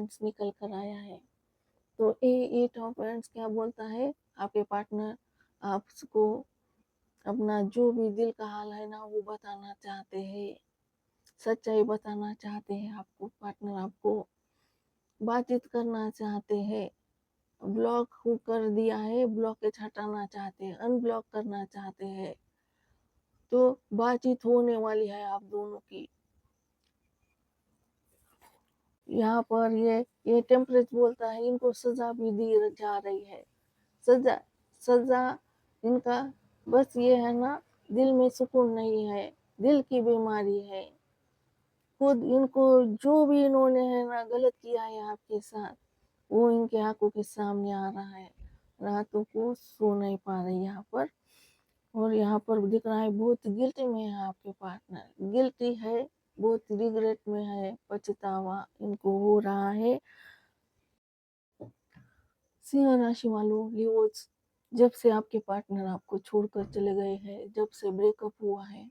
Wands निकल कर आया है। तो ये 8 ऑफ वांड्स क्या बोलता है, आपके पार्टनर आपको अपना जो भी दिल का हाल है ना वो बताना चाहते हैं, सच्चाई बताना चाहते हैं आपको, पार्टनर आपको बातचीत करना चाहते हैं। ब्लॉक हो कर दिया है, ब्लॉकेज हटाना चाहते हैं, अनब्लॉक करना चाहते हैं। तो बातचीत होने वाली है आप दोनों की। यहाँ पर ये टेम्परेच बोलता है इनको सजा भी दी जा रही है। सजा सजा इनका बस ये है ना, दिल में सुकून नहीं है, दिल की बीमारी है। खुद इनको जो भी इन्होंने है ना गलत किया है आपके साथ, वो इनके आंखों के सामने आ रहा है। रातों को सो नहीं पा रही यहाँ पर। और यहाँ पर दिख रहा है बहुत गिल्टी में है आपके पार्टनर, गिल्टी है, बहुत रिग्रेट में है, पछतावा इनको हो रहा है। सिंह राशि वालों, लियोज, जब से आपके पार्टनर आपको छोड़कर चले गए हैं, जब से ब्रेकअप हुआ है,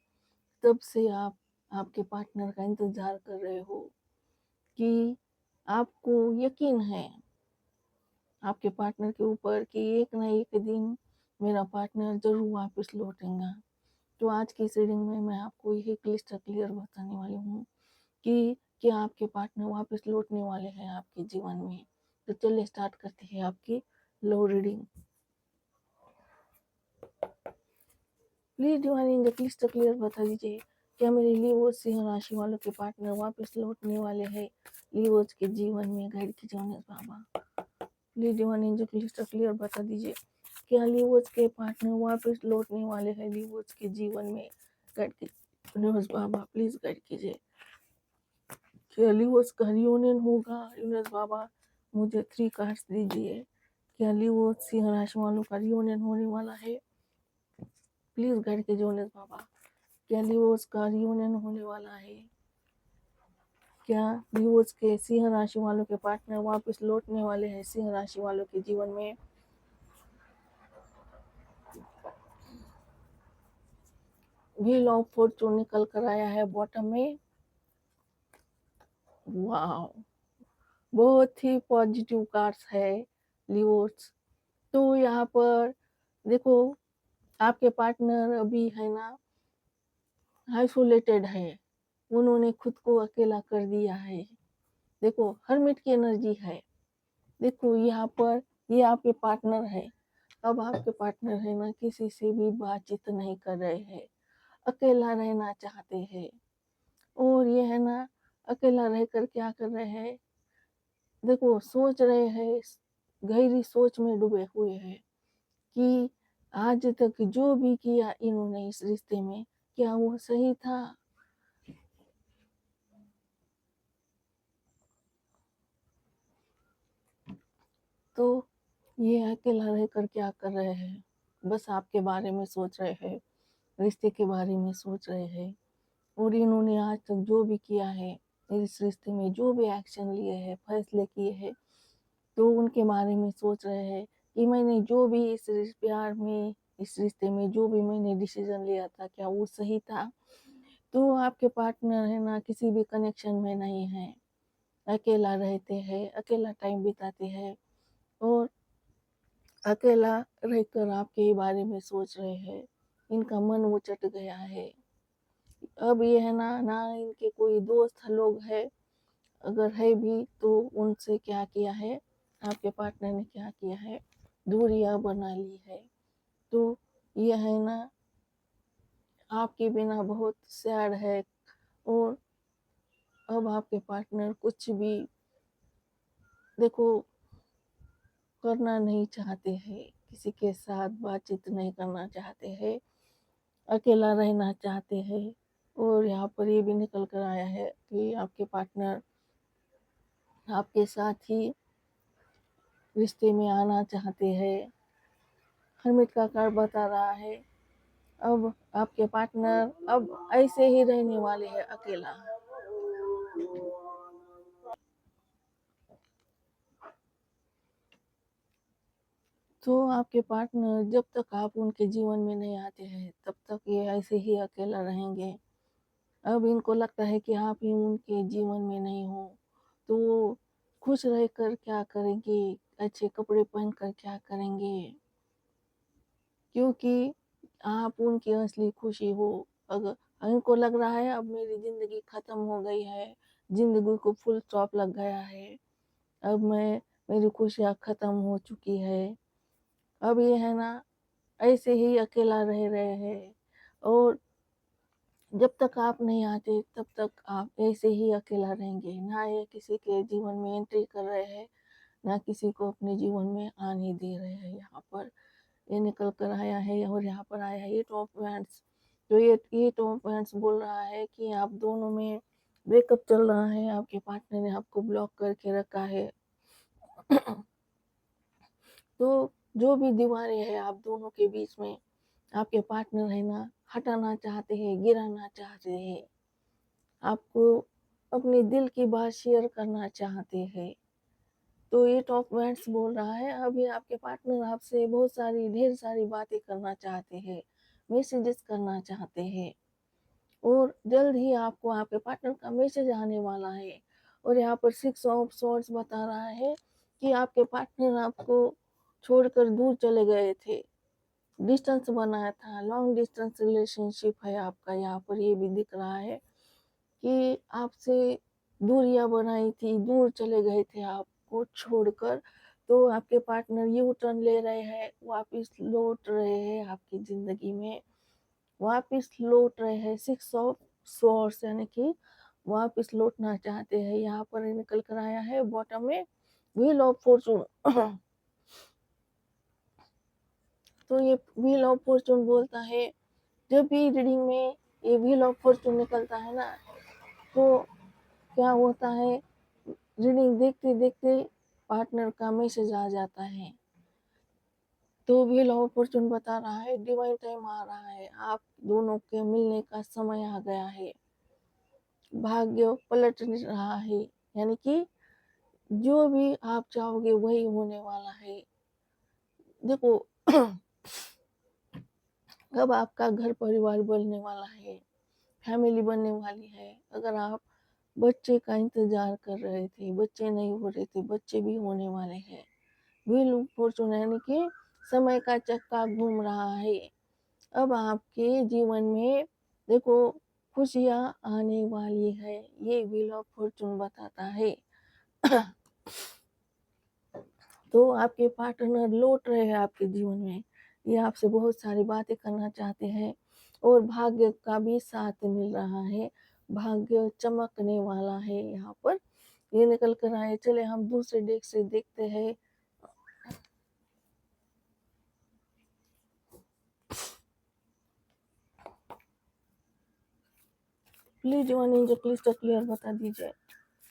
तब से आप आपके पार्टनर का इंतजार कर रहे हो कि आपको यकीन है आपके पार्टनर के ऊपर कि एक ना एक दिन मेरा पार्टनर जरूर वापस लौटेगा। तो आज की इस रीडिंग में मैं आपको यही क्लिस्टर क्लियर बताने वाली हूँ कि क्या आपके पार्टनर वापस लौटने वाले हैं आपके जीवन में। तो चलिए स्टार्ट करते हैं आपकी love reading. Please divine angel crystal clear बता दीजिए, क्या मेरे लियो सिंह राशि वालों के पार्टनर वापस लौटने वाले हैं लियोज के जीवन में। गाइड कीजिए बाबा। Please divine angel crystal clear बता दीजिए, क्या लियोज के पार्टनर वापस लौटने वाले हैं लियोज के जीवन में। गाइड कीजिए बाबा, प्लीज गाइड कीजिए। क्या लियोज का रियूनियन होगा यूनिवर्स बाबा, मुझे 3 कार्ड्स दीजिए। क्या लियोज सिंह राशि वालों का रियूनियन होने वाला है, प्लीज गाइड कीजिए यूनिवर्स बाबा। क्या लियोज का रियूनियन होने वाला है, क्या लियोज के सिंह राशि वालों के पार्टनर वापस लौटने वाले हैं सिंह राशि वालों के जीवन में। व्हील ऑफ फॉर्चून निकल कर आया है बॉटम में। वाह, बहुत ही पॉजिटिव कार्ड्स है लियोज। तो यहाँ पर देखो, आपके पार्टनर अभी है ना आइसोलेटेड है, उन्होंने खुद को अकेला कर दिया है। देखो हर्मिट की एनर्जी है। देखो यहाँ पर ये आपके पार्टनर है, अब आपके पार्टनर है ना किसी से भी बातचीत नहीं कर रहे हैं, अकेला रहना चाहते हैं। और ये है ना अकेला रहकर क्या कर रहे हैं, देखो सोच रहे हैं, गहरी सोच में डूबे हुए हैं कि आज तक जो भी किया इन्होंने इस रिश्ते में, क्या वो सही था। तो ये अकेला रहकर क्या कर रहे हैं, बस आपके बारे में सोच रहे हैं, रिश्ते के बारे में सोच रहे हैं। और इन्होंने आज तक जो भी किया है इस रिश्ते में, जो भी एक्शन लिए हैं, फैसले किए हैं, तो उनके बारे में सोच रहे हैं कि मैंने जो भी इस प्यार में, इस रिश्ते में जो भी मैंने डिसीजन लिया था, क्या वो सही था। तो आपके पार्टनर है ना किसी भी कनेक्शन में नहीं है, अकेला रहते हैं, अकेला टाइम बिताते हैं और अकेला रहकर आपके बारे में सोच रहे हैं। इनका मन उचट गया है। अब ये है ना ना इनके कोई दोस्त लोग है, अगर है भी तो उनसे क्या किया है, आपके पार्टनर ने क्या किया है, दूरियां बना ली है। तो ये है ना आपके बिना बहुत सैड है। और अब आपके पार्टनर कुछ भी देखो करना नहीं चाहते हैं, किसी के साथ बातचीत नहीं करना चाहते हैं, अकेला रहना चाहते हैं। और यहाँ पर ये भी निकल कर आया है कि आपके पार्टनर आपके साथ ही रिश्ते में आना चाहते हैं। हर्मिट का कार्ड बता रहा है अब आपके पार्टनर अब ऐसे ही रहने वाले हैं अकेला। तो आपके पार्टनर जब तक आप उनके जीवन में नहीं आते हैं तब तक ये ऐसे ही अकेला रहेंगे। अब इनको लगता है कि आप ही उनके जीवन में नहीं हो, तो वो खुश रहकर क्या करेंगे, अच्छे कपड़े पहनकर क्या करेंगे, क्योंकि आप उनकी असली खुशी हो। अगर इनको लग रहा है अब मेरी ज़िंदगी ख़त्म हो गई है, ज़िंदगी को फुल स्टॉप लग गया है, अब मेरी खुशियाँ ख़त्म हो चुकी है, अब ये है ना ऐसे ही अकेला रह रहे हैं, और जब तक आप नहीं आते तब तक आप ऐसे ही अकेला रहेंगे। ना ये किसी के जीवन में एंट्री कर रहे हैं, ना किसी को अपने जीवन में आने दे रहे हैं। यहाँ पर ये निकल कर आया है, और यहाँ पर आया है 8 ऑफ वैंड्स। तो ये 8 ऑफ वैंड्स बोल रहा है कि आप दोनों में ब्रेकअप चल रहा है, आपके पार्टनर ने आपको ब्लॉक करके रखा है। तो जो भी दीवारें हैं आप दोनों के बीच में, आपके पार्टनर है ना हटाना चाहते हैं, गिराना चाहते हैं, आपको अपने दिल की बात शेयर करना चाहते हैं। तो 8 ऑफ वैंड्स बोल रहा है अभी आपके पार्टनर आपसे बहुत सारी ढेर सारी बातें करना चाहते हैं, मैसेजेस करना चाहते हैं, और जल्द ही आपको आपके पार्टनर का मैसेज आने वाला है। और यहाँ पर 6 ऑफ स्वॉर्ड्स बता रहा है कि आपके पार्टनर आपको छोड़कर दूर चले गए थे, डिस्टेंस बनाया था, लॉन्ग डिस्टेंस रिलेशनशिप है आपका। यहाँ पर ये भी दिख रहा है कि आपसे दूरियां बनाई थी, दूर चले गए थे आपको छोड़कर। तो आपके पार्टनर यू टर्न ले रहे हैं, वापस लौट रहे हैं आपकी जिंदगी में, वापस लौट रहे हैं। 6 ऑफ स्वॉर्ड्स यानी कि वापस लौटना चाहते हैं। यहाँ पर निकल कर आया है बॉटम में व्हील ऑफ फॉर्चून। तो ये व्हील ऑफ फॉर्चून बोलता है जब भी रीडिंग में ये व्हील ऑफ फॉर्चून निकलता है ना, तो क्या होता है, रीडिंग देखते देखते पार्टनर का मैसेज आ जाता है। तो व्हील ऑफ फॉर्चून बता रहा है डिवाइन टाइम आ रहा है, आप दोनों के मिलने का समय आ गया है, भाग्य पलट रहा है, यानी कि जो भी आप चाहोगे वही होने वाला है। देखो अब आपका घर परिवार बनने वाला है, फैमिली बनने वाली है। अगर आप बच्चे का इंतजार कर रहे थे, बच्चे नहीं हो रहे थे, बच्चे भी होने वाले हैं। व्हील फॉर्चून यानी कि समय का चक्का घूम रहा है। अब आपके जीवन में देखो खुशियां आने वाली है, ये व्हील ऑफ फॉर्चून बताता है। तो आपके पार्टनर लौट रहे हैं आपके जीवन में, ये आपसे बहुत सारी बातें करना चाहते हैं, और भाग्य का भी साथ मिल रहा है, भाग्य चमकने वाला है। यहाँ पर ये निकल कर आए। चले हम दूसरे डेक से देखते हैं। प्लीज डिवाइन एंजल प्लीज तो क्लियर बता दीजिए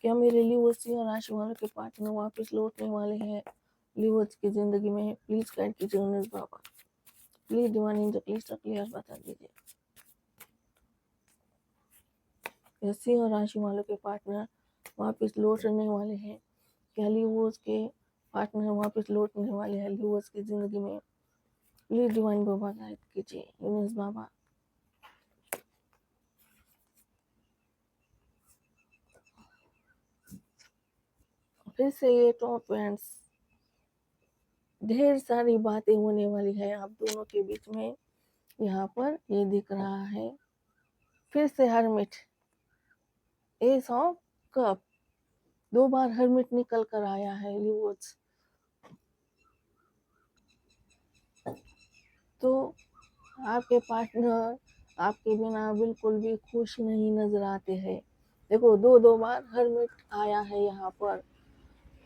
क्या मेरे लिवर्स और राशि वालों के पार्टनर वापस लौटने वाले हैं लिवर्स की जिंदगी में। प्लीज गाइड कीजिए उन्नीस बाबा। प्लीज डिवाइन एंजल प्लीज तो क्लियर बता दीजिए ऐसी और राशि वालों के पार्टनर वापस लौटने वाले हैं क्या लिवर्स के पार्टनर वापस लौटने वाले हैं लिवर्स की जिंदगी में। प्लीज डिवाइन बाबा गाइड कीजिए उन्नीस बाबा। फिर से ये टॉप एंड्स, ढेर सारी बातें होने वाली है आप दोनों के बीच में। यहाँ पर ये दिख रहा है फिर से hermit, S of cup, 2 bar hermit निकल कर आया है लिवर्स। तो आपके पार्टनर आपके बिना बिल्कुल भी खुश नहीं नजर आते हैं। देखो दो बार हर्मिट आया है यहाँ पर,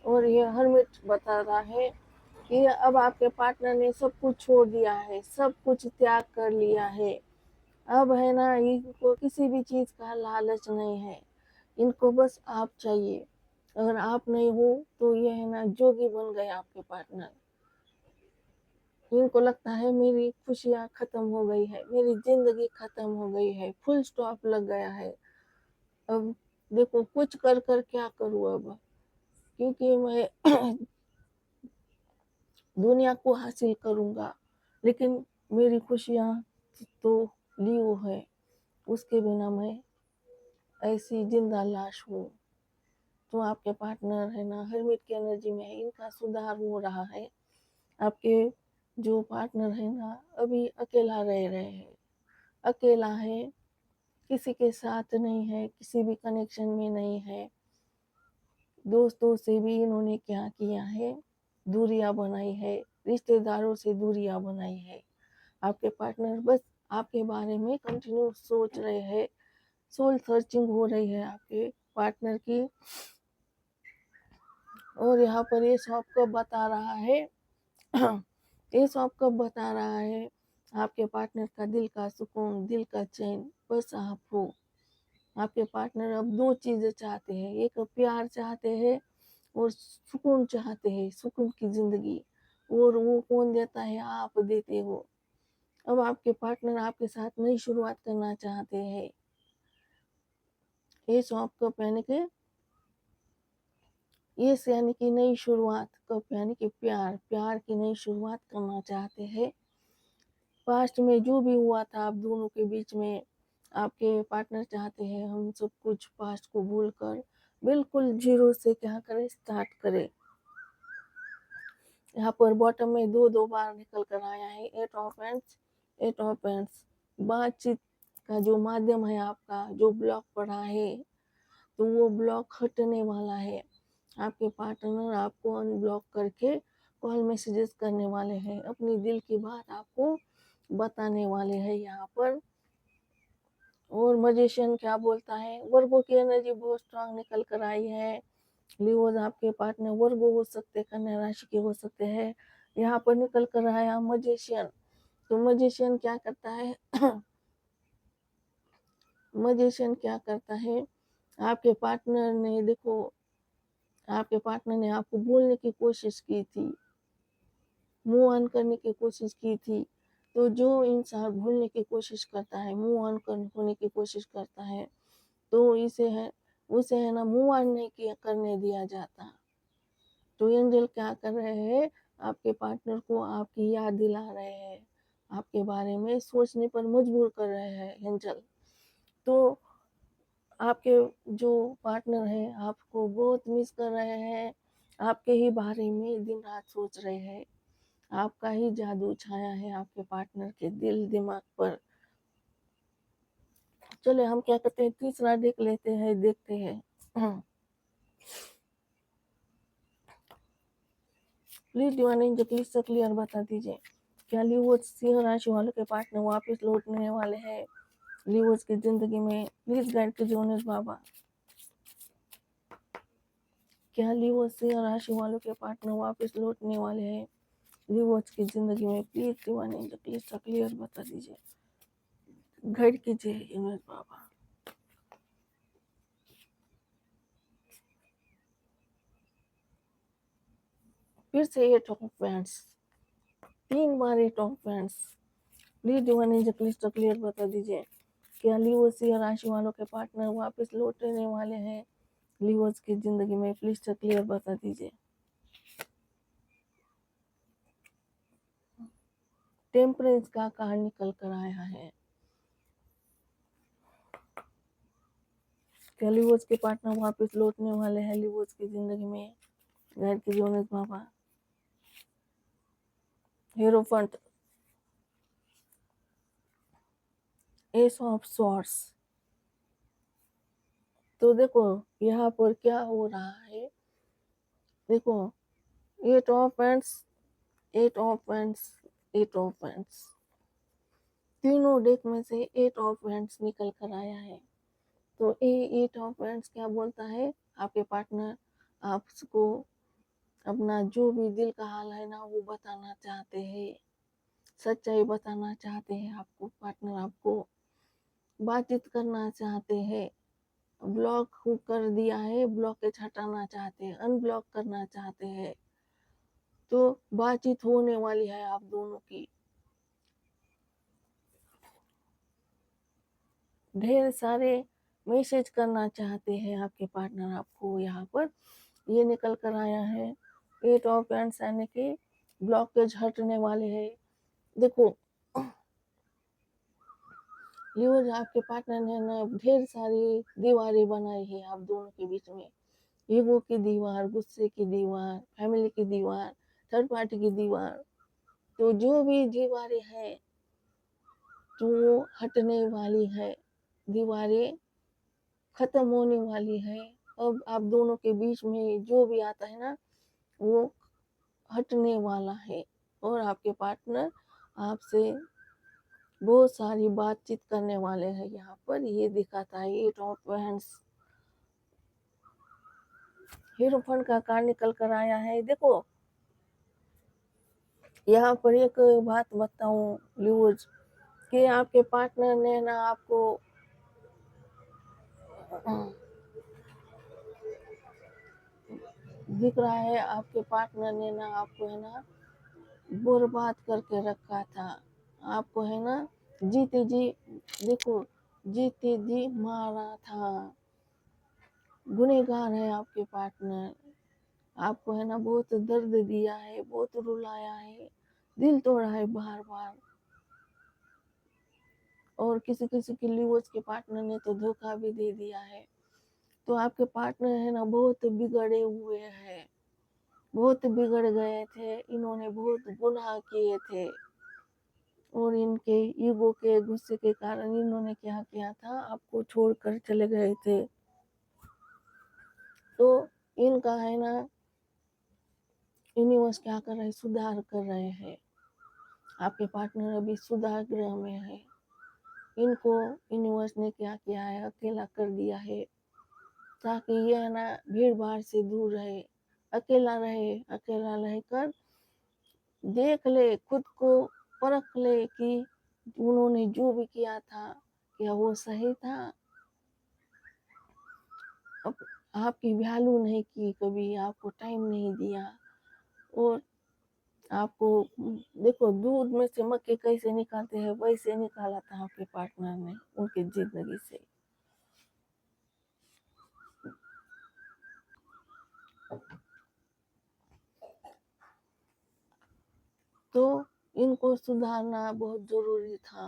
और ये हर्मिट बता रहा है कि अब आपके पार्टनर ने सब कुछ छोड़ दिया है, सब कुछ त्याग कर लिया है। अब है ना इनको किसी भी चीज का लालच नहीं है, इनको बस आप चाहिए। अगर आप नहीं हो तो ये है ना जोगी बन गए आपके पार्टनर। इनको लगता है मेरी खुशियाँ खत्म हो गई है, मेरी जिंदगी खत्म हो गई है, फुल स्टॉप लग गया है। अब देखो कुछ कर कर क्या करूँ अब, क्योंकि मैं दुनिया को हासिल करूँगा, लेकिन मेरी खुशियाँ तो लियो है, उसके बिना मैं ऐसी जिंदा लाश हूँ। जो आपके पार्टनर है ना हर्मिट की एनर्जी में है, इनका सुधार हो रहा है। आपके जो पार्टनर है ना अभी अकेला रह रहे हैं, अकेला है, किसी के साथ नहीं है, किसी भी कनेक्शन में नहीं है। दोस्तों से भी इन्होंने क्या किया है, दूरियां बनाई है, रिश्तेदारों से दूरियां बनाई है। आपके पार्टनर बस आपके बारे में कंटिन्यू सोच रहे हैं, सोल सर्चिंग हो रही है आपके पार्टनर की। और यहाँ पर ये सब कब बता रहा है ये सब कब बता रहा है, आपके पार्टनर का दिल का सुकून, दिल का चैन बस आप हो। आपके पार्टनर अब दो चीजें चाहते हैं, एक प्यार चाहते हैं और सुकून चाहते हैं, सुकून की जिंदगी। और वो कौन देता है, आप देते हो। अब आपके पार्टनर आपके साथ नई शुरुआत करना चाहते हैं। ये सब कप यानी कि ये यानी कि नई शुरुआत, कप यानी कि प्यार, प्यार की नई शुरुआत करना चाहते हैं। पास्ट में जो भी हुआ था आप दोनों के बीच में, आपके पार्टनर चाहते हैं हम सब कुछ पास्ट को भूलकर बिल्कुल जीरो से क्या करें, स्टार्ट करें। यहाँ पर बॉटम में दो दो बार निकल कर आया है, 8 ऑफ हैंड्स, 8 ऑफ हैंड्स। बातचीत का जो माध्यम है आपका, जो ब्लॉक पड़ा है, तो वो ब्लॉक हटने वाला है। आपके पार्टनर आपको अनब्लॉक करके कॉल मैसेजेस करने वाले हैं, अपनी दिल की बात आपको बताने वाले हैं यहाँ पर। और मजिशियन क्या बोलता है, वर्गो की एनर्जी बहुत स्ट्रांग निकल कर आई है। लियोज आपके पार्टनर वर्गो हो सकते, कन्या राशि के हो सकते हैं। यहाँ पर निकल कर आया मजिशियन। तो मजिशियन क्या करता है मजिशियन क्या करता है, आपके पार्टनर ने देखो, आपके पार्टनर ने आपको भूलने की कोशिश की थी, मूव ऑन करने की कोशिश की थी। तो जो इंसान भूलने की कोशिश करता है, मूव ऑन होने की कोशिश करता है, तो उसे है ना मूव ऑन नहीं किया करने दिया जाता। तो एंजल क्या कर रहे हैं, आपके पार्टनर को आपकी याद दिला रहे हैं, आपके बारे में सोचने पर मजबूर कर रहे हैं एंजल। तो आपके जो पार्टनर है आपको बहुत मिस कर रहे हैं, आपके ही बारे में दिन रात सोच रहे हैं। आपका ही जादू छाया है आपके पार्टनर के दिल दिमाग पर। चले हम क्या करते हैं, तीसरा देख लेते हैं, देखते हैं। प्लीज डिवाइन एंजल प्लीज से क्लियर बता दीजिए, क्या लियोज सिंह राशि वालों के पार्टनर वापस लौटने वाले हैं लियोज की जिंदगी में? प्लीज गाइड कीजिए उन्नीस बाबा। क्या लियोज सिंह राशि वालों के पार्टनर वापस लौटने वाले हैं लियोज की जिंदगी में? प्लीज डिवाइन एंजल प्लीज से क्लियर बता दीजिए, गाइड कीजिए उन्नीस बाबा। फिर से 8 of hands, 3 bar 8 of hands. Please divine angel please तो क्लियर बता दीजिए, क्या लियोज सिंह राशि वालों के पार्टनर वापस लौटने वाले हैं लियोज की जिंदगी में? प्लीज तो क्लियर बता दीजिए। टेम्परेंस का कार्ड निकल कर आया है, क्या लियोज के पार्टनर वापस लौटने वाले हैं लियोज की जिंदगी में? गाइड कीजिए उन्नीस बाबा। हीरोफंट, एस ऑफ सॉर्ड्स। तो देखो यहाँ पर क्या हो रहा है, देखो 8 of hands, 8 of hands, 8 of hands, तीनों डेक में से 8 ऑफ हैंड्स निकल कर आया है। तो ये 8 ऑफ हैंड्स क्या बोलता है, आपके पार्टनर आपको अपना जो भी दिल का हाल है ना वो बताना चाहते हैं, सच्चाई बताना चाहते हैं। आपको पार्टनर आपको बातचीत करना चाहते हैं, ब्लॉक कर दिया है, ब्लॉकेज हटाना चाहते हैं, अनब्लॉक करना चाहते हैं। तो बातचीत होने वाली है आप दोनों की। ढेर सारे मैसेज करना चाहते हैं आपके पार्टनर आपको। यहाँ पर ये निकल कर आया है 8 ऑफ हैंड्स यानी कि ब्लॉकेज हटने वाले हैं। देखो लियोज आपके पार्टनर ने ना ढेर सारी दीवारें बनाई है आप दोनों के बीच में, ईगो की दीवार, गुस्से की दीवार, फैमिली की दीवार, थर्ड पार्टी की दीवार, तो जो भी दीवारें हैं तो वो हटने वाली है, दीवारें खत्म होने वाली है। अब आप दोनों के बीच में जो भी आता है ना वो हटने वाला है, और आपके पार्टनर आपसे बहुत सारी बातचीत करने वाले हैं। यहाँ पर ये दिखाता है एट ऑफ वैंड्स, हीरोफंट का कार्ड निकल कर आया है। देखो यहाँ पर एक बात बताऊं ल्यूज, कि आपके पार्टनर ने ना आपको दिख रहा है, आपके पार्टनर ने ना आपको है ना बर्बाद करके रखा था। आपको है ना जीते जी, देखो जीते जी मारा था। गुनहगार है आपके पार्टनर, आपको है ना बहुत दर्द दिया है, बहुत रुलाया है, दिल तोड़ा है बार बार। और किसी किसी के लिए उसके पार्टनर ने तो धोखा भी दे दिया है। तो आपके पार्टनर है ना बहुत बिगड़े हुए हैं, बहुत बिगड़ गए थे, इन्होंने बहुत गुनाह किए थे, और इनके ईगो के गुस्से के कारण इन्होंने क्या किया था, आपको छोड़कर चले गए थे। तो इनका है ना यूनिवर्स क्या कर रहे हैं, सुधार कर रहे हैं। आपके पार्टनर अभी सुधार ग्रह में है, इनको यूनिवर्स ने क्या किया है, अकेला कर दिया है, ताकि ये है ना भीड़ भाड़ से दूर रहे, अकेला रहे। अकेला रहकर देख ले, खुद को परख ले कि उन्होंने जो भी किया था क्या वो सही था। आपकी वैल्यू नहीं की कभी, आपको टाइम नहीं दिया, और आपको देखो दूध में से मक्खी कैसे निकालते हैं वैसे निकाला था आपके पार्टनर ने उनकी जिंदगी से। तो इनको सुधारना बहुत जरूरी था।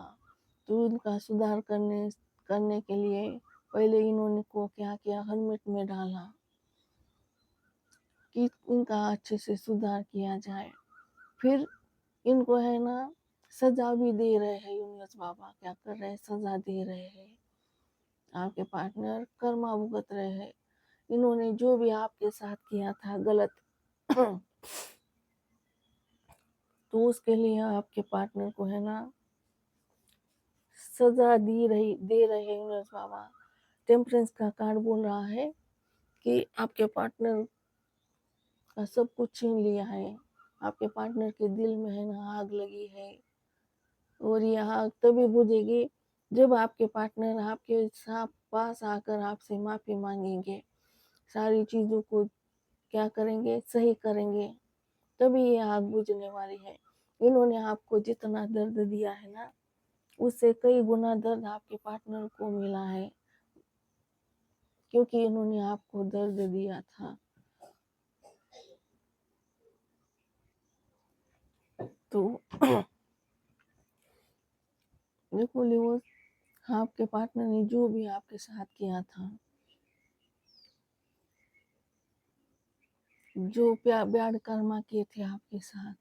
तो इनका सुधार करने के लिए पहले इन्होंने को क्या किया, हर्मिट में डाला कि इनका अच्छे से सुधार किया जाए। फिर इनको है ना सजा भी दे रहे हैं, यूनिवर्स बाबा क्या कर रहे हैं, सजा दे रहे हैं। आपके पार्टनर कर्मा भुगत रहे हैं, इन्होंने जो भी आपके साथ किया था गलत तो उसके लिए आपके पार्टनर को है ना सजा दे रहे हैं यूनिवर्स बाबा। टेम्परेंस का कार्ड बोल रहा है कि आपके पार्टनर का सब कुछ छीन लिया है, आपके पार्टनर के दिल में है ना आग लगी है, और ये आग तभी बुझेगी जब आपके पार्टनर आपके साथ पास आकर आपसे माफी मांगेंगे, सारी चीजों को क्या करेंगे, सही करेंगे, तभी ये आग बुझने वाली है। इन्होंने आपको जितना दर्द दिया है ना उससे कई गुना दर्द आपके पार्टनर को मिला है, क्योंकि इन्होंने आपको दर्द दिया था। तो देखो लिवो, आपके पार्टनर ने जो भी आपके साथ किया था, जो प्यार कर्मा किए थे आपके साथ,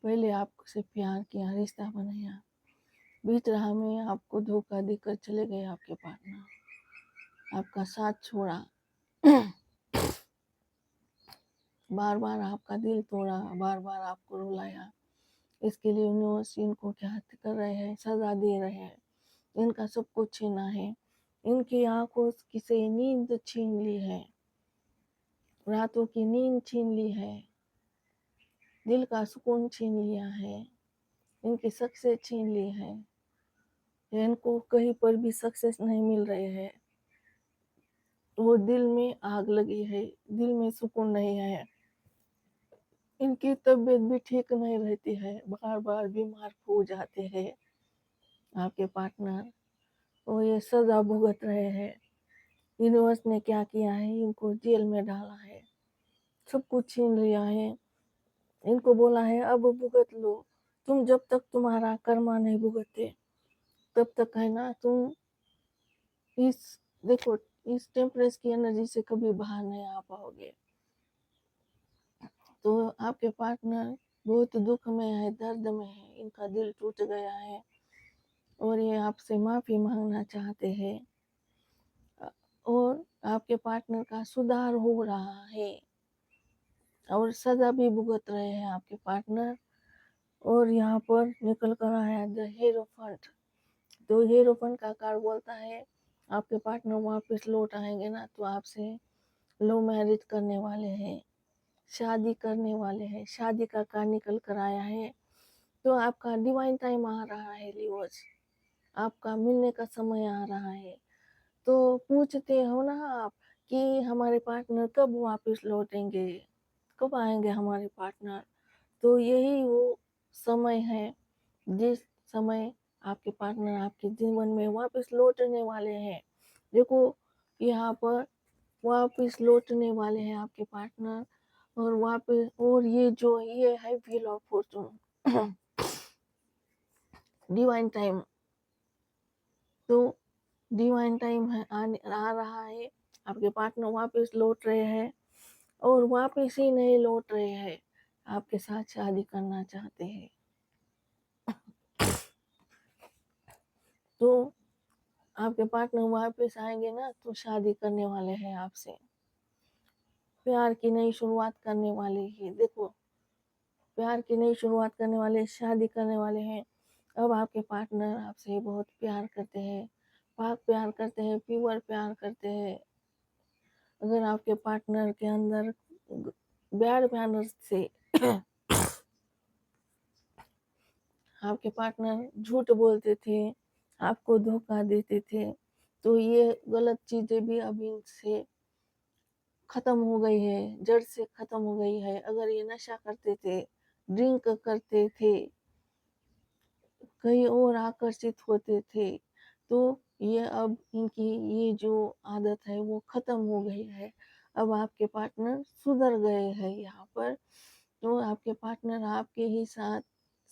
पहले आपसे प्यार किया, रिश्ता बनाया, बीच राह में आपको धोखा देकर चले गए आपके पार्टनर, आपका साथ छोड़ा, बार बार आपका दिल तोड़ा, बार बार आपको रुलाया। इसके लिए यूनिवर्स इनको क्या कर रहे हैं, सजा दे रहे हैं, इनका सब कुछ छीना है, इनकी आंखों की से नींद छीन ली है, रातों की नींद छीन ली है, दिल का सुकून छीन लिया है, इनकी सक्सेस छीन ली है, इनको कहीं पर भी सक्सेस नहीं मिल रहे है, वो दिल में आग लगी है, दिल में सुकून नहीं है, इनकी तबीयत भी ठीक नहीं रहती है, बार बार बीमार हो जाते हैं आपके पार्टनर, और ये सजा भुगत रहे हैं। यूनिवर्स ने क्या किया है, इनको जेल में डाला है, सब कुछ छीन लिया है, इनको बोला है अब भुगत लो, तुम जब तक तुम्हारा कर्मा नहीं भुगतते तब तक है ना तुम इस, देखो इस टेम्परेंस की एनर्जी से कभी बाहर नहीं आ पाओगे। तो आपके पार्टनर बहुत दुख में है, दर्द में है, इनका दिल टूट गया है और ये आपसे माफ़ी मांगना चाहते हैं और आपके पार्टनर का सुधार हो रहा है और सजा भी भुगत रहे हैं आपके पार्टनर। और यहाँ पर निकल कर आया द हीरोफेंट। तो हीरोफेंट का कार्ड बोलता है आपके पार्टनर वापस लौट आएंगे ना तो आपसे लव मैरिज करने वाले हैं, शादी करने वाले हैं। शादी का कार्ड निकल कर आया है। तो आपका डिवाइन टाइम आ रहा है लिवर्स, आपका मिलने का समय आ रहा है। तो पूछते हो ना आप कि हमारे पार्टनर कब वापस लौटेंगे, कब आएंगे हमारे पार्टनर। तो यही वो समय है जिस समय आपके पार्टनर आपके जीवन में वापस लौटने वाले हैं। देखो यहाँ पर वापस लौटने वाले हैं आपके पार्टनर और वापस। और ये है wheel of Fortune divine time. तो डिवाइन टाइम है आ रहा है, आपके पार्टनर वापस लौट रहे हैं और वापस ही नहीं लौट रहे हैं, आपके साथ शादी करना चाहते हैं। तो आपके पार्टनर वापस आएंगे ना तो शादी करने वाले हैं आपसे, प्यार की नई शुरुआत करने वाले हैं। देखो प्यार की नई शुरुआत करने वाले, शादी करने वाले हैं। अब आपके पार्टनर आपसे बहुत प्यार करते हैं, पाक प्यार करते हैं, प्योर प्यार करते हैं। अगर आपके पार्टनर के अंदर बैड मैनर्स से आपके पार्टनर झूठ बोलते थे, आपको धोखा देते थे, तो ये गलत चीजें भी अब इनसे खत्म हो गई है, जड़ से खत्म हो गई है। अगर ये नशा करते थे, ड्रिंक करते थे, कहीं और आकर्षित होते थे, तो ये अब इनकी ये जो आदत है वो खत्म हो गई है। अब आपके पार्टनर सुधर गए हैं यहाँ पर। तो आपके पार्टनर आपके ही साथ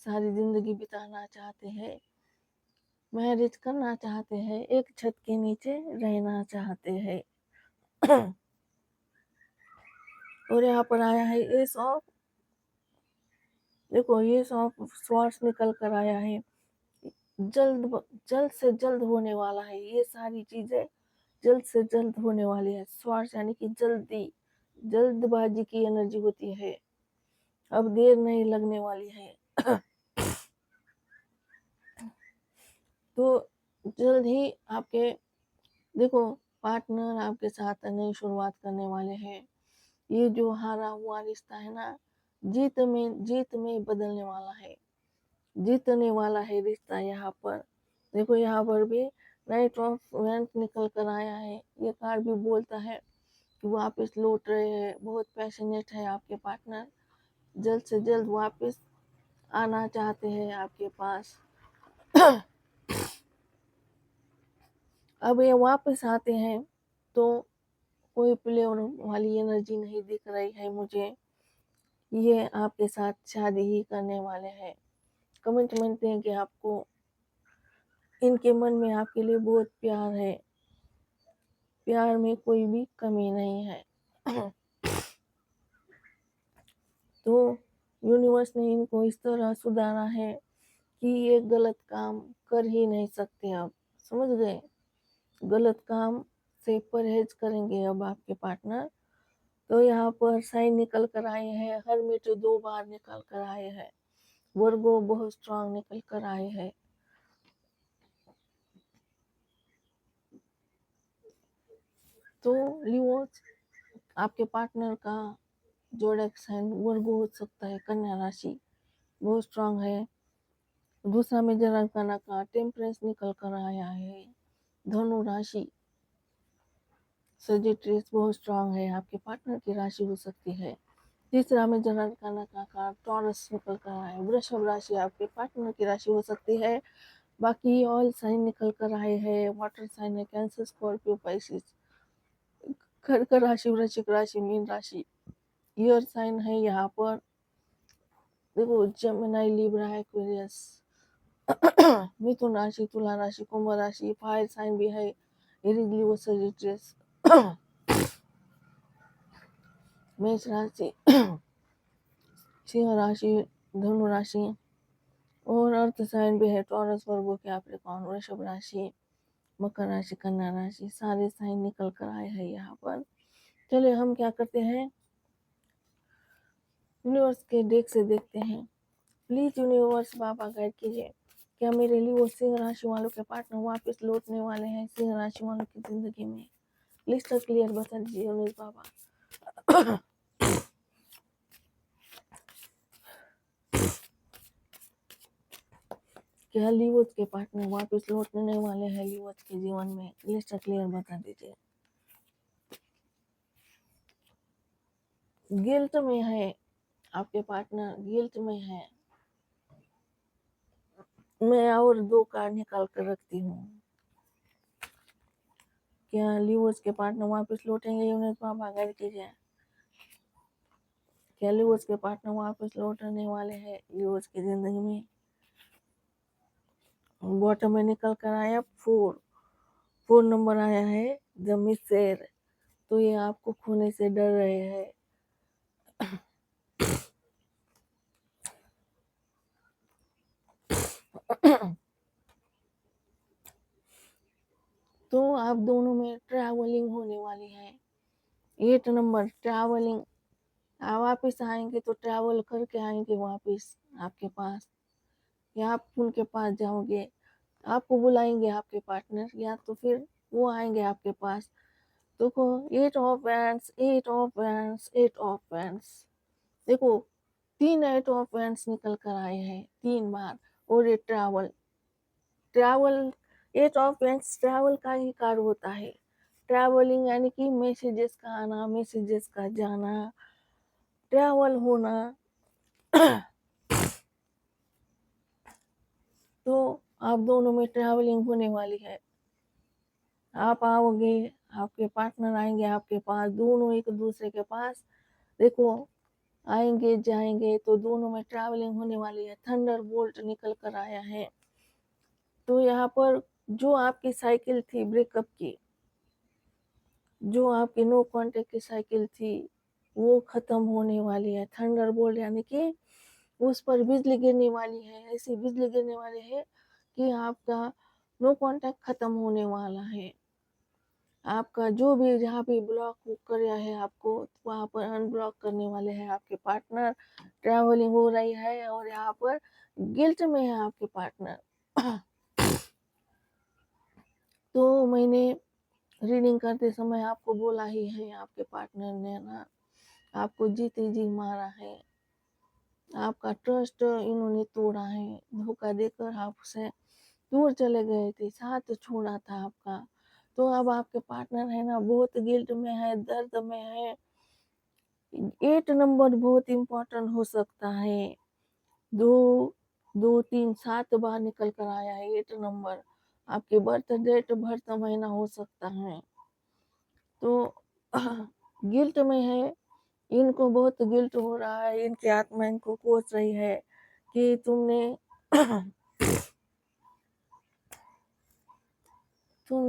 सारी जिंदगी बिताना चाहते हैं, मैरिज करना चाहते हैं, एक छत के नीचे रहना चाहते हैं। और यहाँ पर आया है एस ऑफ, देखो एस ऑफ स्वॉर्ड्स निकल कर आया है। जल्द से जल्द होने वाला है, ये सारी चीजें जल्द से जल्द होने वाली है। स्वॉर्ड्स यानी कि जल्दी, जल्दबाजी की एनर्जी होती है, अब देर नहीं लगने वाली है। तो जल्द ही आपके, देखो पार्टनर आपके साथ नई शुरुआत करने वाले हैं। ये जो हारा हुआ रिश्ता है ना, जीत में बदलने वाला है, जीतने वाला है रिश्ता। यहाँ पर देखो यहाँ पर भी नाइट ऑफ वेंट निकल कर आया है। ये कार्ड भी बोलता है कि वापस लौट रहे हैं, बहुत पैशनेट है आपके पार्टनर, जल्द से जल्द वापस आना चाहते हैं आपके पास। अब ये वापस आते हैं तो कोई प्लेयर वाली एनर्जी नहीं दिख रही है मुझे। ये आपके साथ शादी ही करने वाले हैं, कमिटमेंट देंगे आपको, इनके मन में आपके लिए बहुत प्यार है, प्यार में कोई भी कमी नहीं है। तो यूनिवर्स ने इनको इस तरह सुधारा है कि ये गलत काम कर ही नहीं सकते। आप समझ गए, गलत काम से परहेज करेंगे अब आपके पार्टनर। तो यहाँ पर साइन निकल कर आए हैं, हर्मिट 2 बार निकल कर आए हैं, वर्गो बहुत स्ट्रांग निकल कर आए हैं। तो लियोस आपके पार्टनर का जोड़क साइन वर्गो हो सकता है, कन्या राशि बहुत स्ट्रांग है। दूसरा मेजर अरकाना का टेम्परेंस निकल कर आया है, धनु राशि, सजिटेरियस बहुत स्ट्रांग है, आपके पार्टनर की राशि हो सकती है। तीसरा मेजर अरकाना का कार्ड टॉरस निकल कर आया है, वृषभ राशि आपके पार्टनर की राशि हो सकती है। बाकी ऑल साइन निकल कर आए हैं, वाटर साइन है, कैंसर, स्कॉर्पियो, पाइसिस, कर्क राशि, वृश्चिक राशि, मीन राशि। ईयर साइन है यहाँ पर, देखो जेमिनी, लिब्रा, एक्वेरियस, मिथुन राशि, तुला राशि, कुंभ राशि। फायर साइन भी है, एरीज, लियो, सजिटेरियस, मेष राशि, सिंह राशि, धनु राशि और अर्थ साइन भी है टॉरस, वर्गो, कैप्रिकॉर्न, वृषभ राशि, मकर राशि, कन्या राशि, सारे साइन निकल कर आए हैं यहाँ पर। चलिए हम क्या करते हैं, यूनिवर्स के डेक से देखते हैं। प्लीज यूनिवर्स बाबा गाइड कीजिए, क्या मेरे लिए वो सिंह राशि वालों के पार्टनर वापस लौटने वाले हैं सिंह राशि वालों की जिंदगी में? लिस्ट क्लियर बता दीजिए यूनिवर्स बाबा। क्या लीवर्स के पार्टनर वापस लौटने वाले हैं लीवर्स के जीवन में? लिस्ट क्लियर बता दीजिए। गिल्ट में है आपके पार्टनर, गिल्ट में है। मैं और 2 कार्ड निकाल कर रखती हूँ। क्या लीवर्स के पार्टनर वापस लौटेंगे यूनिवर्स बाबा गाइड कीजिए। क्या लीवर्स के पार्टनर वापस लौटने वाले हैं लीवर्स की जिंदगी में? बॉटम में निकल कर आया 4 नंबर आया है द मिसेर। तो ये आपको खोने से डर रहे हैं। तो आप दोनों में ट्रैवलिंग होने वाली है। 8 नंबर ट्रैवलिंग, आप वापिस आएंगे तो ट्रैवल करके आएंगे वापिस आपके पास, या आप उनके पास जाओगे, आपको बुलाएंगे आपके पार्टनर, या तो फिर वो आएंगे आपके पास। देखो 8 of wands, 8 of wands, 8 of wands. देखो 3 8 ऑफ वैंड्स निकल कर आए हैं 3 बार। और ये ट्रैवल, 8 ऑफ वैंड्स ट्रैवल का ही कार्ड होता है। ट्रैवलिंग यानी कि मैसेजेस का आना, मैसेजेस का जाना, ट्रैवल होना। तो आप दोनों में ट्रैवलिंग होने वाली है। आप आओगे, आपके पार्टनर आएंगे आपके पास, दोनों एक दूसरे के पास। देखो आएंगे जाएंगे तो दोनों में ट्रैवलिंग होने वाली है। थंडर बोल्ट निकल कर आया है। तो यहाँ पर जो आपकी साइकिल थी ब्रेकअप की, जो आपकी नो कॉन्टेक्ट की साइकिल थी, वो खत्म होने वाली है। थंडर बोल्ट यानी कि उस पर बिजली गिरने वाली है, ऐसी बिजली गिरने वाली है कि आपका नो कॉन्टेक्ट खत्म होने वाला है। आपका जो भी जहाँ भी ब्लॉक कराया है आपको, वहाँ पर अनब्लॉक करने वाले हैं आपके पार्टनर। ट्रैवलिंग हो रही है और यहाँ पर गिल्ट में है आपके पार्टनर। तो मैंने रीडिंग करते समय आपको बोला ही है, आपके पार्टनर ने ना आपको जीते जी मारा है। आपका ट्रस्ट इन्होंने तोड़ा है, धोखा देकर आपसे दूर चले गए थे, साथ छोड़ा था आपका। तो अब आपके पार्टनर है ना बहुत गिल्ट में है, दर्द में है। 8 नंबर बहुत इम्पोर्टेंट हो सकता है। 2 2 3 7 बार निकल कर आया है 8 नंबर। आपके बर्थ डेट बर्थ महीना हो सकता है। तो गिल्ट में है, इनको बहुत गिल्ट हो रहा है, इनकी आत्मा इनको कोस रही है कि तुमने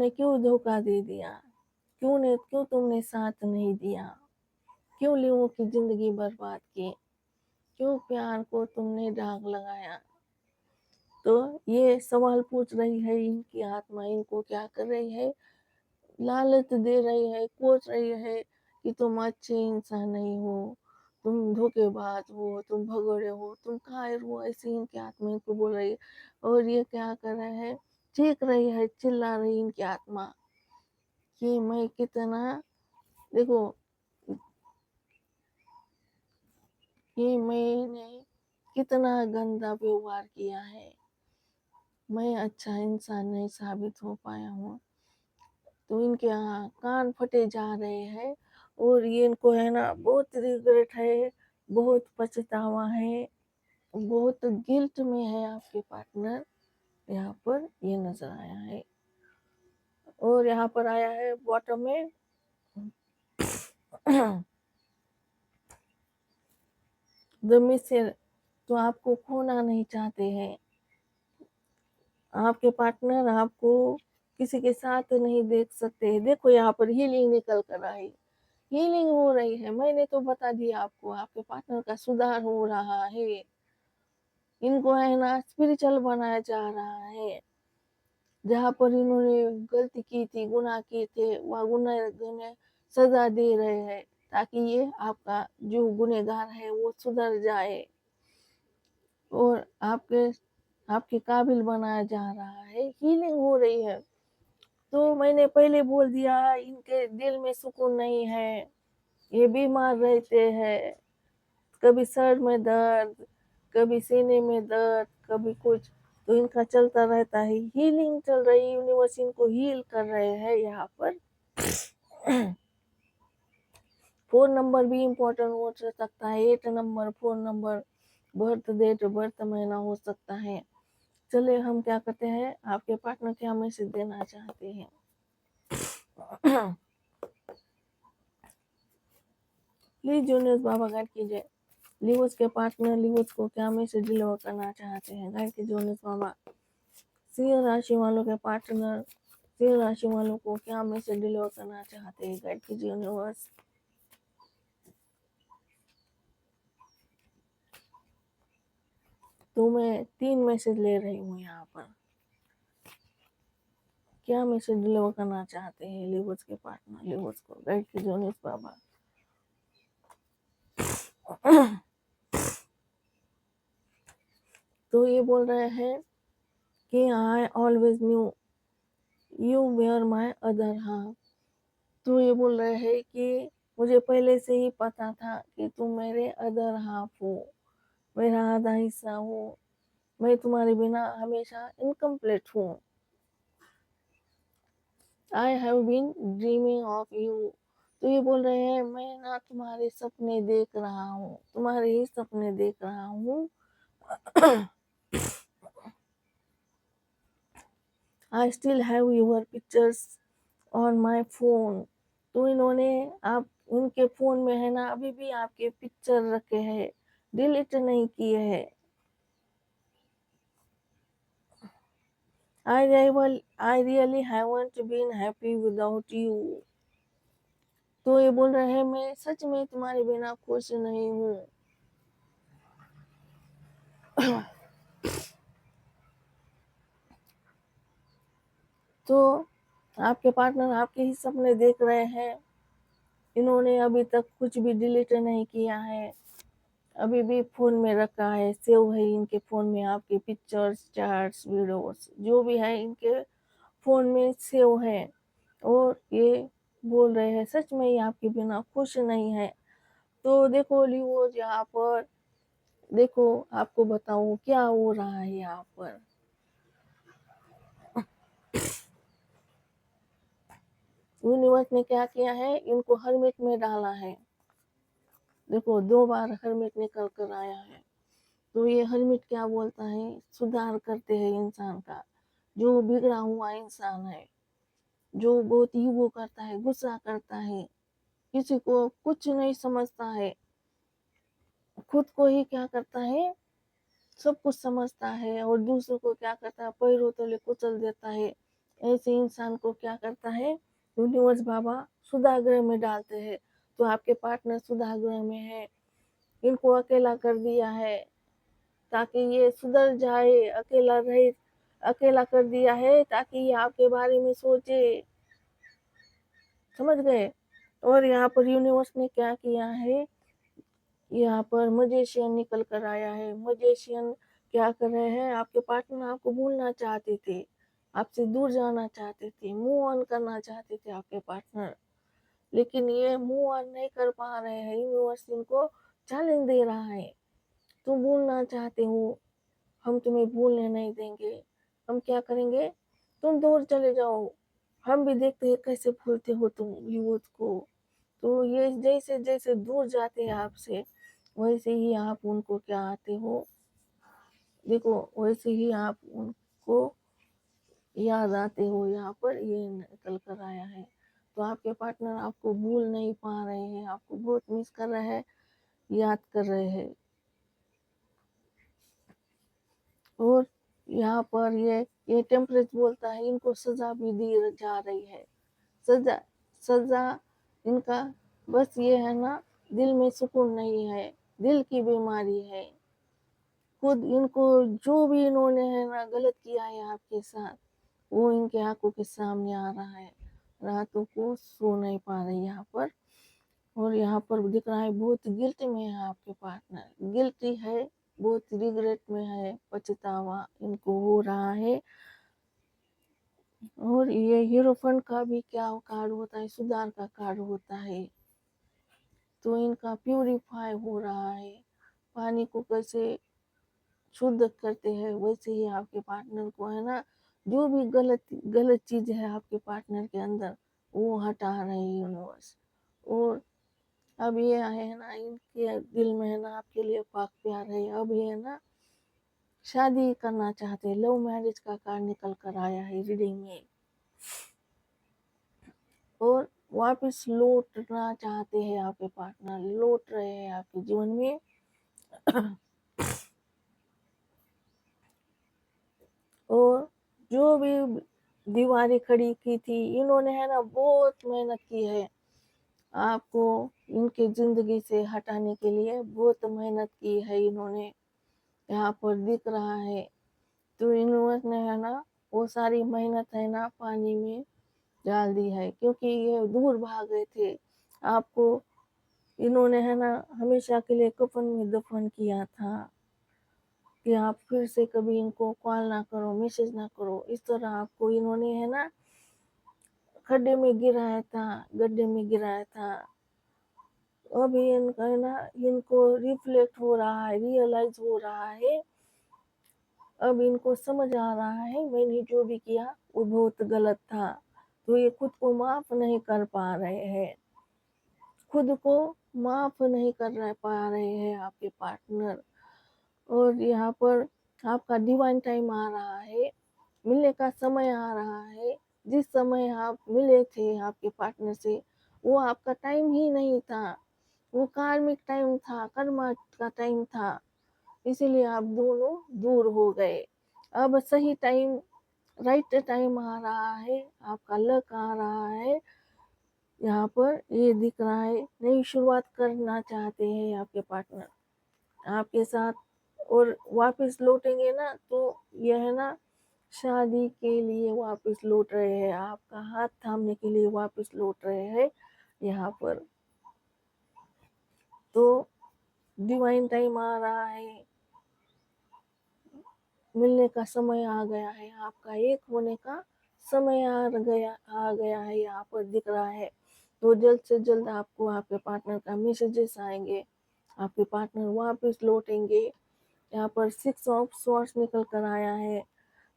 क्यों धोखा दे दिया, क्यों तुमने साथ नहीं दिया, क्यों लोगों की जिंदगी बर्बाद की, क्यों प्यार को तुमने दाग लगाया। तो ये सवाल पूछ रही है इनकी आत्मा, इनको क्या कर रही है, लालच दे रही है, कोस रही है कि तुम अच्छे इंसान नहीं हो, तुम धोखेबाज हो, तुम भगोड़े हो, तुम कायर हो, ऐसे इनकी आत्मा इनको बोल रही है। और ये क्या कर रहे हैं, चीख रही है, चिल्ला रही इनकी आत्मा कि मैं कितना, देखो कि मैंने कितना गंदा व्यवहार किया है, मैं अच्छा इंसान नहीं साबित हो पाया हूँ। तो इनके यहाँ कान फटे जा रहे हैं और ये इनको है ना बहुत रिग्रेट है, बहुत पछतावा है, बहुत गिल्ट में है आपके पार्टनर। यहाँ पर ये नजर आया है। और यहाँ पर आया है बॉटम में द मिसर। तो आपको खोना नहीं चाहते हैं आपके पार्टनर, आपको किसी के साथ नहीं देख सकते। देखो यहाँ पर हीलिंग निकल कर आई, हीलिंग हो रही है। मैंने तो बता दिया आपको, आपके पार्टनर का सुधार हो रहा है। इनको है ना स्पिरिचुअल बनाया जा रहा है। जहाँ पर इन्होंने गलती की थी, गुनाह किए थे, वह गुनहगार सजा दे रहे हैं, ताकि ये आपका जो गुनहगार है वो सुधर जाए और आपके काबिल बनाया जा रहा है। हीलिंग हो रही है। तो मैंने पहले बोल दिया, इनके दिल में सुकून नहीं है, ये बीमार रहते हैं, कभी सर में दर्द, कभी सीने में दर्द, कभी कुछ, तो इनका चलता रहता है। हीलिंग चल रही, यूनिवर्स इनको हील कर रहे हैं यहाँ पर। फोन नंबर भी इम्पोर्टेंट हो सकता है, 8 number, phone number, birth date, birth महीना हो सकता है। चलिए हम क्या करते हैं, आपके पार्टनर क्या मैसेज देना चाहते हैं। प्लीज यूनिवर्स बाबा गाइड कीजिए, लिवोस के पार्टनर लिवोस को क्या मैसेज डिलीवर करना चाहते हैं, गाइड कीजिए यूनिवर्स बाबा। सिंह राशि वालों के पार्टनर सिंह राशि वालों को क्या मैसेज डिलीवर करना चाहते हैं, गाइड कीजिए यूनिवर्स। तो मैं 3 मैसेज ले रही हूँ यहाँ पर। क्या मैसेज डिलीवर करना चाहते हैं लिवोस के पार्टनर लिवोस को, गाइड कीजिए यूनिवर्स बाबा। तो ये बोल रहे हैं कि I always knew you were my other half. तो ये बोल रहे हैं कि मुझे पहले से ही पता था कि तुम मेरे अदर हाफ हो, मेरा आधा हिस्सा हो, मैं तुम्हारे बिना हमेशा इनकम्प्लीट हूँ। I have been dreaming of you. तो ये बोल रहे हैं मैं ना तुम्हारे सपने देख रहा हूँ, तुम्हारे ही सपने देख रहा हूँ। I still have your pictures on my phone. तो इन्होंने आप उनके फोन में है ना अभी भी आपके पिक्चर रखे हैं, डिलीट नहीं किए हैं। I really haven't been happy without you। तो ये बोल रहे हैं मैं सच में तुम्हारे बिना खुश नहीं हूँ। तो आपके पार्टनर आपके ही सपने देख रहे हैं। इन्होंने अभी तक कुछ भी डिलीट नहीं किया है, अभी भी फोन में रखा है, सेव है इनके फोन में आपके पिक्चर्स, चैट्स, वीडियोस जो भी है इनके फोन में सेव है। और ये बोल रहे हैं सच में ये आपके बिना खुश नहीं है। तो देखो लियो, यहाँ पर देखो आपको बताऊं क्या हो रहा है यहाँ पर। यूनिवर्स ने क्या किया है, इनको हरमिट में डाला है। देखो 2 बार हरमिट निकल कर आया है। तो ये हरमिट क्या बोलता है, सुधार करते हैं इंसान का। जो बिगड़ा हुआ इंसान है, जो बहुत ईगो करता है, गुस्सा करता है, किसी को कुछ नहीं समझता है, खुद को ही क्या करता है, सब कुछ समझता है और दूसरों को क्या करता है, पैरों तले कुचल देता है। ऐसे इंसान को क्या करता है, यूनिवर्स बाबा सुधागृह में डालते हैं। तो आपके पार्टनर सुधागृह में है, इनको अकेला कर दिया है ताकि ये सुधर जाए, अकेला रहे, अकेला कर दिया है ताकि ये आपके बारे में सोचे। समझ गए। और यहाँ पर यूनिवर्स ने क्या किया है, यहाँ पर मजेशियन निकल कर आया है। मजेशियन क्या कर रहे हैं, आपके पार्टनर आपको भूलना चाहते थे, आपसे दूर जाना चाहते थे, मूव ऑन करना चाहते थे आपके पार्टनर, लेकिन ये मूव ऑन नहीं कर पा रहे हैं। यूनिवर्स इनको चैलेंज दे रहा है, तुम भूलना चाहते हो, हम तुम्हें भूलने नहीं देंगे। हम क्या करेंगे, तुम दूर चले जाओ, हम भी देखते हैं कैसे भूलते हो तुम यूथ को। तो ये जैसे जैसे दूर जाते हैं आपसे, वैसे ही आप उनको क्या आते हो, देखो वैसे ही आप उनको याद आते हो। यहाँ पर ये निकल कर आया है। तो आपके पार्टनर आपको भूल नहीं पा रहे हैं, आपको बहुत मिस कर रहे हैं, याद कर रहे हैं। और यहाँ पर ये ये टेम्परेचर बोलता है इनको सजा भी दी जा रही है। सजा सजा इनका बस ये है ना, दिल में सुकून नहीं है, दिल की बीमारी है। खुद इनको जो भी इन्होंने है ना गलत किया है आपके साथ, वो इनके आंखों के सामने आ रहा है। रातों को सो नहीं पा रही यहाँ पर, और यहाँ पर दिख रहा है बहुत गिल्ट में है आपके पार्टनर, गिल्टी है, बहुत रिग्रेट में है, पछतावा इनको हो रहा है। और ये हीरोफंट का भी क्या कार्ड होता है, सुधार का कार्ड होता है। तो इनका प्यूरिफाई हो रहा है। पानी को कैसे शुद्ध करते हैं वैसे ही आपके पार्टनर को है ना, जो भी गलत गलत चीज है आपके पार्टनर के अंदर वो हटा रहे हैं यूनिवर्स। और अब ये है ना, इनके दिल में है ना आपके लिए पाक प्यार है। अब ये है ना शादी करना चाहते हैं, लव मैरिज का कार्ड निकल कर आया है रीडिंग में। और वापस लौटना चाहते हैं आपके पार्टनर, लौट रहे हैं आपके जीवन में। और जो भी दीवारें खड़ी की थी इन्होंने है ना, बहुत मेहनत की है आपको इनकी जिंदगी से हटाने के लिए, बहुत मेहनत की है इन्होंने, यहाँ पर दिख रहा है। तो इन्होंने है ना वो सारी मेहनत है ना पानी में डाल दी है, क्योंकि ये दूर भाग गए थे। आपको इन्होंने है ना हमेशा के लिए कफन में दफन किया था कि आप फिर से कभी इनको कॉल ना करो, मैसेज ना करो। इस तरह आपको इन्होंने है ना खड्डे में गिराया था, गड्ढे में गिराया था। अब इनका है ना, इनको रिफ्लेक्ट हो रहा है, रियलाइज हो रहा है। अब इनको समझ आ रहा है मैंने जो भी किया वो बहुत गलत था। तो ये खुद को माफ नहीं कर पा रहे हैं, खुद को माफ नहीं कर पा रहे हैं आपके पार्टनर। और यहाँ पर आपका डिवाइन टाइम आ रहा है, मिलने का समय आ रहा है। जिस समय आप मिले थे आपके पार्टनर से वो आपका टाइम ही नहीं था, वो कार्मिक टाइम था, कर्मा का टाइम था, इसीलिए आप दोनों दूर हो गए। अब सही टाइम, राइट टाइम आ रहा है, आपका लक आ रहा है। यहाँ पर ये दिख रहा है नई शुरुआत करना चाहते हैं आपके पार्टनर आपके साथ, और वापस लौटेंगे ना तो यह है ना शादी के लिए वापस लौट रहे हैं, आपका हाथ थामने के लिए वापस लौट रहे हैं यहाँ पर। तो डिवाइन टाइम आ रहा है, मिलने का समय आ गया है, आपका एक होने का समय आ गया है, यहाँ पर दिख रहा है। तो जल्द से जल्द आपको आपके पार्टनर का मैसेजेस आएंगे, आपके पार्टनर वापस लौटेंगे। यहाँ पर 6 ऑफ स्वॉर्ड्स निकल कर आया है।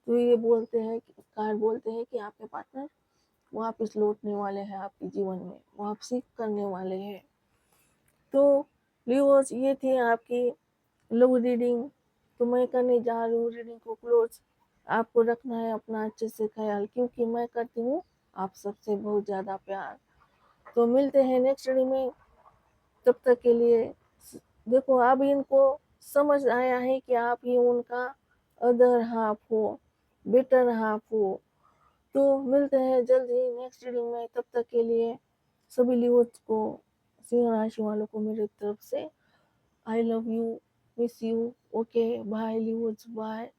तो ये बोलते हैं, कार्ड बोलते हैं कि आपके पार्टनर वापस लौटने वाले हैं आपके जीवन में, वापसी करने वाले हैं। तो व्यूअर्स ये थी आपकी लव रीडिंग। तो मैं करने जा रही हूँ रीडिंग को क्लोज। आपको रखना है अपना अच्छे से ख्याल, क्योंकि मैं करती हूँ आप सबसे बहुत ज़्यादा प्यार। तो मिलते हैं नेक्स्ट रीडिंग में, तब तक के लिए देखो अब इनको समझ आया है कि आप ही उनका अदर हाफ हो, बेटर हाफ हो। तो मिलते हैं जल्द ही नेक्स्ट रीडिंग में, तब तक के लिए सभी लिवर्स को, सिंह राशि वालों को मेरी तरफ से I love you, miss you. Okay bye lovers, bye.